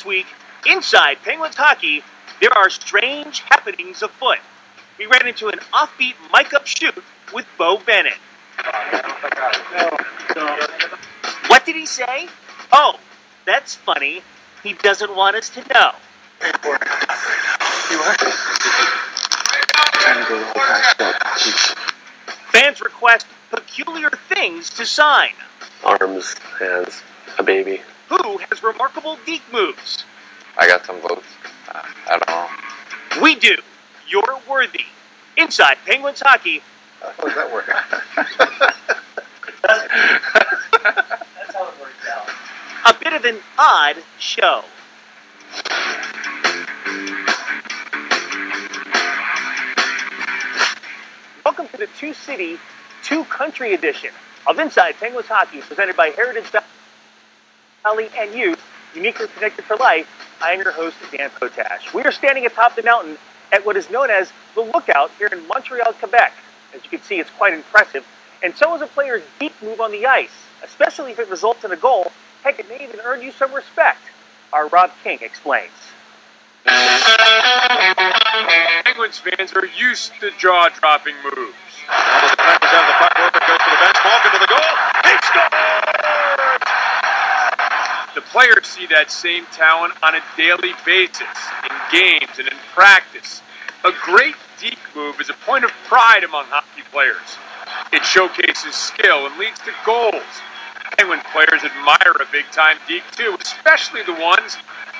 week, inside Penguins hockey, there are strange happenings afoot. We ran into an offbeat mic-up shoot with Bo Bennett. What did he say? Oh, that's funny. He doesn't want us to know. Fans request peculiar things to sign. Arms, hands, a baby. Who has remarkable deke moves? I got some votes. I don't know. We do. You're worthy. Inside Penguins hockey. How does that work? That's how it works out. A bit of an odd show. Welcome to the two-city, two-country edition of Inside Penguins Hockey, presented by Heritage Valley and Youth, uniquely connected for life. I am your host, Dan Potash. We are standing atop the mountain at what is known as the Lookout here in Montreal, Quebec. As you can see, it's quite impressive. And so is a player's deep move on the ice, especially if it results in a goal. Heck, it may even earn you some respect. Our Rob King explains. Penguins fans are used to jaw-dropping moves. Now the defenders have the puck, Orpik goes to the bench, Malkin to the goal, he scores! The players see that same talent on a daily basis, in games and in practice. A great deke move is a point of pride among hockey players. It showcases skill and leads to goals. Penguins players admire a big-time deke too, especially the ones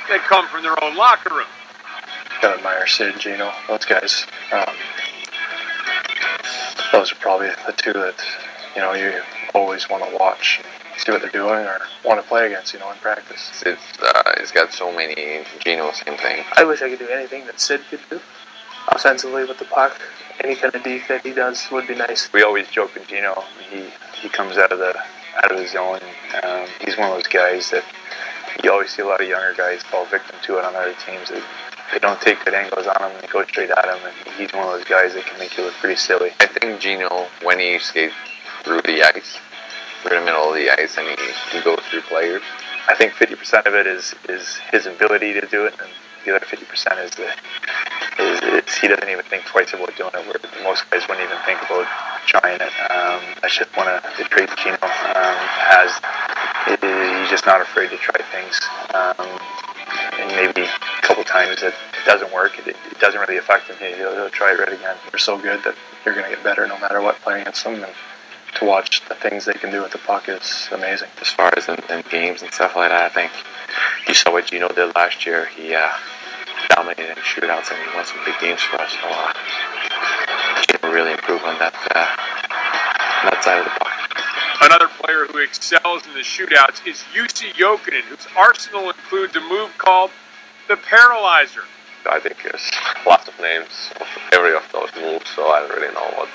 that come from their own locker room. Gotta admire Sid, Gino, those guys. Those are probably the two that, you always want to watch, see what they're doing, or want to play against, in practice. It's got so many. Gino, same thing. I wish I could do anything that Sid could do. Offensively with the puck, any kind of deke that he does would be nice. We always joke with Gino. He comes out of his zone. He's one of those guys that you always see a lot of younger guys fall victim to it on other teams. They don't take good angles on him and they go straight at him, and he's one of those guys that can make you look pretty silly. I think Gino, when he skates through the ice, through the middle of the ice, and he goes through players. I think 50% of it is his ability to do it, and the other 50% is he doesn't even think twice about doing it, where most guys wouldn't even think about trying it. That's just one of the traits Gino has. He's just not afraid to try things. And maybe a couple times that it doesn't work, it doesn't really affect him. He'll try it right again. They're so good that you're going to get better no matter what playing against them. And to watch the things they can do with the puck is amazing. As far as in games and stuff like that, I think you saw what Gino did last year. He dominated in shootouts and he won some big games for us. So Gino really improved on that side of the puck. Another player who excels in the shootouts is Jussi Jokinen, whose arsenal includes a move called the Paralyzer. I think there's lots of names of every of those moves, so I don't really know what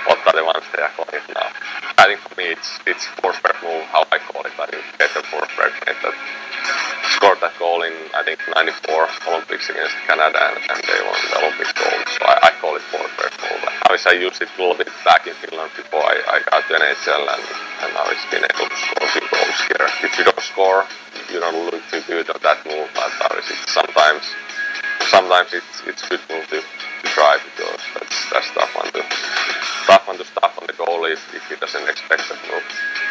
are the ones they are calling it now. I think for me it's Forsberg move, how I call it. I think Peter Forsberg made that, scored that goal in, I think, 94 Olympics against Canada, and they won the Olympic gold. So I call it Forsberg move. Obviously I used it a little bit back in Finland before I got to NHL, and now it's been able to score 2 goals here. If you don't score, you don't look too good at that move, but obviously sometimes it's a good move to try, because that's tough one to stop on the goalie if he doesn't expect that move.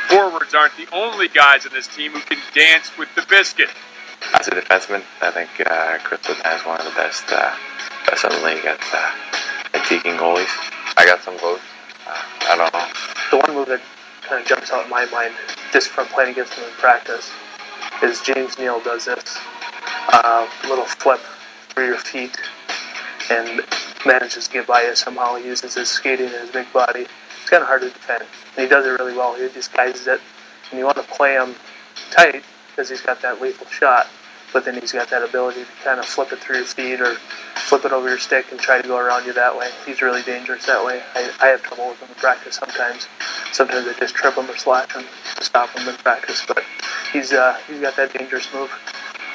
Forwards aren't the only guys on this team who can dance with the biscuit. As a defenseman, I think Chris Woodman is one of the best in the league at deking goalies. I got some votes. I don't know. The one move that kind of jumps out in my mind, just from playing against him in practice, is James Neal does this little flip through your feet and manages to get by you somehow. He uses his skating and his big body. It's kind of hard to defend, and he does it really well. He disguises it, and you want to play him tight because he's got that lethal shot, but then he's got that ability to kind of flip it through your feet or flip it over your stick and try to go around you that way. He's really dangerous that way. I have trouble with him in practice sometimes. Sometimes I just trip him or slash him to stop him in practice, but he's got that dangerous move.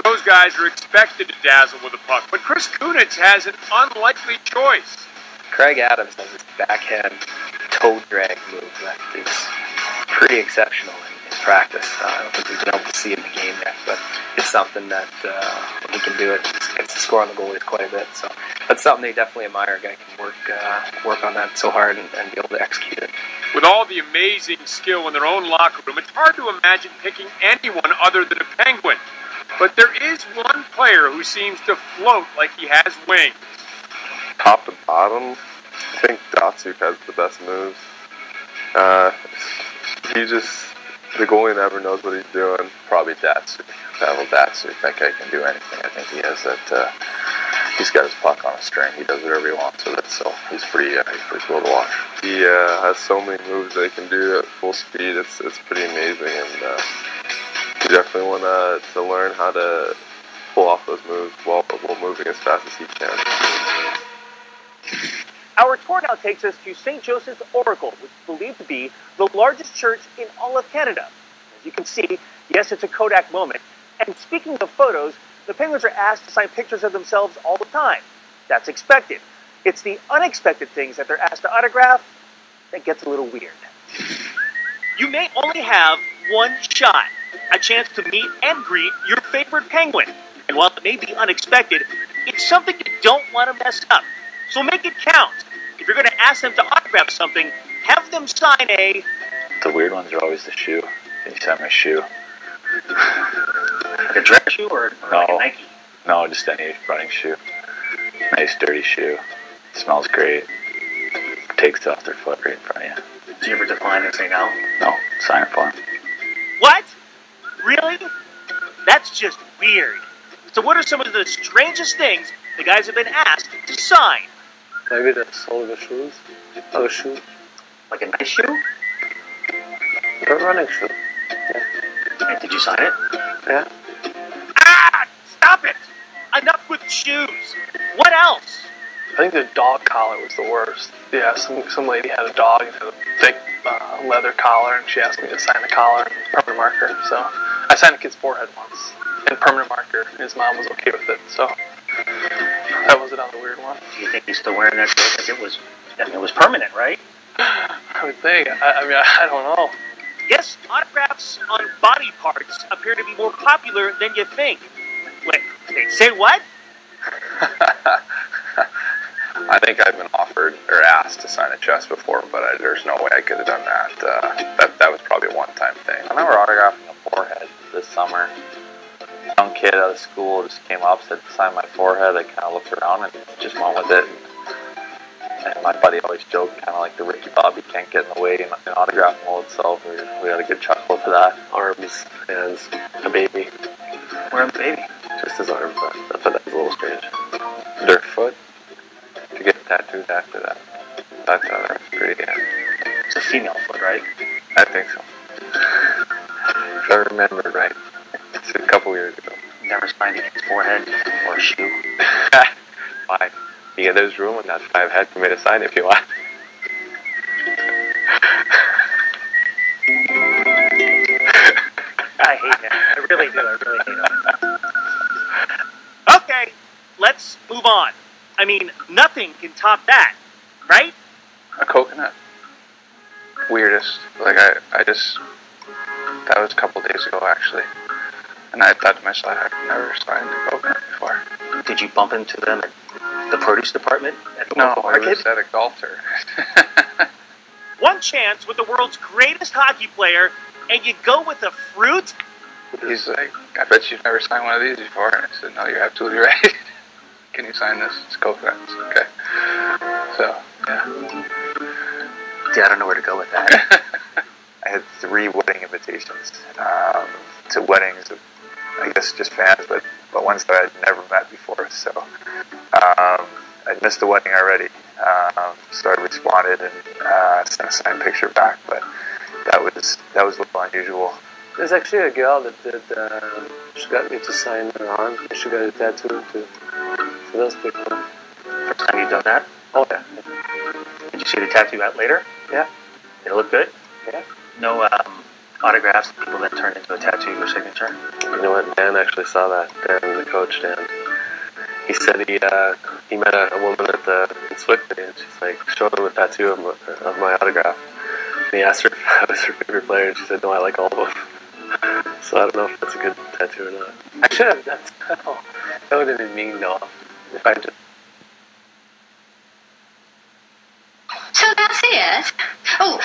Those guys are expected to dazzle with a puck, but Chris Kunitz has an unlikely choice. Craig Adams has this backhand toe drag move that is pretty exceptional in practice. I don't think we've been able to see it in the game yet, but it's something that when he can do it, gets to score on the goalies quite a bit. So that's something they definitely admire. A guy can work on that so hard and be able to execute it. With all the amazing skill in their own locker room, it's hard to imagine picking anyone other than a Penguin. But there is one player who seems to float like he has wings. Top to bottom, I think Datsuk has the best moves. The goalie never knows what he's doing. Probably Datsuk. Pavel Datsuk. That guy can do anything. I think he has that. He's got his puck on a string. He does whatever he wants with it. So he's pretty cool to watch. He has so many moves that he can do at full speed. It's pretty amazing, and you definitely want to learn how to pull off those moves while moving as fast as he can. Our tour now takes us to St. Joseph's Oracle, which is believed to be the largest church in all of Canada. As you can see, yes, it's a Kodak moment. And speaking of photos, the Penguins are asked to sign pictures of themselves all the time. That's expected. It's the unexpected things that they're asked to autograph that gets a little weird. You may only have one shot, a chance to meet and greet your favorite Penguin. And while it may be unexpected, it's something you don't want to mess up. So make it count. If you're going to ask them to autograph something, have them sign a... The weird ones are always the shoe. Can you sign my shoe? Like a dress shoe or like a Nike? No, just any running shoe. Nice dirty shoe. Smells great. Takes off their foot right in front of you. Do you ever decline and say no? No, sign it for them. What? Really? That's just weird. So what are some of the strangest things the guys have been asked to sign? Maybe the sole of the shoes. Oh, shoe. Like a nice shoe? A running shoe. And did you sign it? Yeah. Ah! Stop it! Enough with shoes. What else? I think the dog collar was the worst. Yeah, some lady had a dog and had a thick leather collar, and she asked me to sign the collar and permanent marker. So I signed a kid's forehead once, and permanent marker, and his mom was okay with it. So that was another weird one. Do you think he's still wearing that shirt? Because it was permanent, right? I would think. I mean, I don't know. Yes, autographs on body parts appear to be more popular than you think. Wait, say what? I think I've been offered or asked to sign a chest before, but there's no way I could have done that. That was probably a one-time thing. I remember autographing a forehead this summer. A young kid out of school just came up, said to sign my forehead. I kind of looked around and just went with it. And my buddy always joked, kind of like the Ricky Bobby can't get in the way in autograph mode, so we had a good chuckle for that. Arms, hands, a baby. Where am the baby? Just his arm, but I thought that was a little strange. Their foot to get tattooed after that. I thought that was pretty good. It's a female foot, right? I think so. If I remember right. It's a couple years ago. Never signed a kid's forehead or a shoe. Why? Yeah, there's room in that 5 head for me to sign if you want. I hate him. I really do. I really hate him. Okay, let's move on. I mean, nothing can top that, right? A coconut. Weirdest. Like, I just... That was a couple days ago, actually. And I thought to myself, I've never signed a coconut before. Did you bump into them at the produce department? At the No, local I market? was at a Galter. One chance with the world's greatest hockey player, and you go with a fruit? He's like, I bet you've never signed one of these before. And I said, no, you're absolutely right. Can you sign this? It's coconuts. Okay. So, yeah. Yeah, I don't know where to go with that. I had 3 wedding invitations to weddings of, I guess, just fans, but ones that I'd never met before. So I'd missed the wedding already. So I responded and sent a signed picture back, but that was a little unusual. There's actually a girl that did, she got me to sign her arm, and she got a tattoo too. So that's pretty cool. First time you've done that? Oh yeah. Did you see the tattoo out later? Yeah. Did it look good? Yeah. No autographs, people that turned into a tattoo or signature? You know what? Dan actually saw that. Dan, the coach, Dan. He said he met a woman in Swiftbury, and she's like, showed him a tattoo of my autograph. And he asked her if I was her favorite player, and she said, no, I like all of them. So I don't know if that's a good tattoo or not. I should have done so. That would have been mean though. If I just So that's it? Oh,